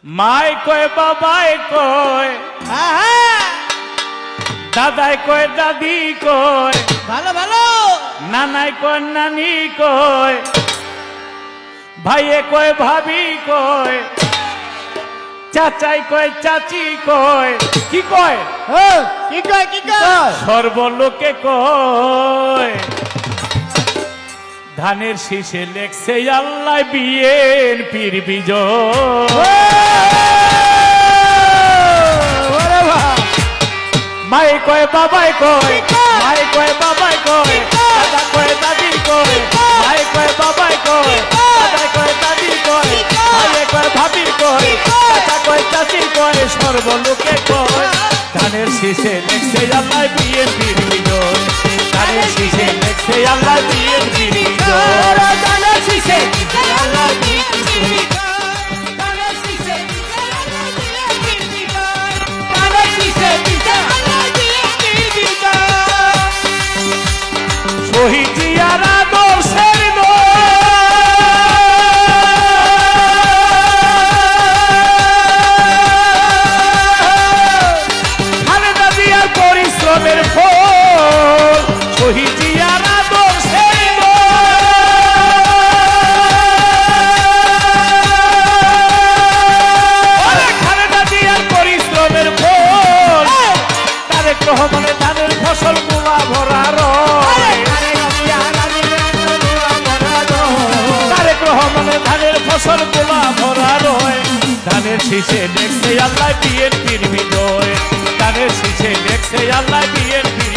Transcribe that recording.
মায় কয় বাবাই কয় দাদাই কয় দাদি কয় ভালো ভালো নানাই কয় নানি কয় ভাইয়ে কয় ভাবি কয় চাচাই কয় চাচি কয় কি কয় কি কয় কি কয় সর্বলোকে কয় ধানের শীষে লেখছে আল্লাহ বিএনপির বিজয়। মায়ে কয় বাবাই কয় মায়ে কয় বাবাই কয় দাদা কয় দাদি কয় মায়ে কয় বাবাই কয় দাদা কয় দাদি কয় ভাইয়ে কয় ভাবি কয় চাচা কয় চাচি কয় সর্বলোকে কয় ধানের শীষে লেখছে আল্লাহ বিএনপির বিজয়। ধানের শীষে লেখছে আল্লাহ বিএনপির বিজয়। ধানের শীষে আল্লাহ বিএনপির বিজয়। ধানের শীষে আল্লাহ বিএনপির বিজয়। ধানের শীষে আল্লাহ বিএনপির বিজয়। শহীদ জিয়ার আদর্শের খালেদা জিয়ার পরিশ্রমের ফল শহীদ জিয়ার আদর্শের খালেদা জিয়ার পরিশ্রমের ফল তারেক রহমানের ধানের ফসল গুলা ভরা রয় তারেক রহমানের ধানের ফসল গুলা ভরা রয়। ধানের শীষে দেখছে আল্লাহ বিএনপির বিজয়। ধানের শীষে দেখছে আল্লাহ বিএনপির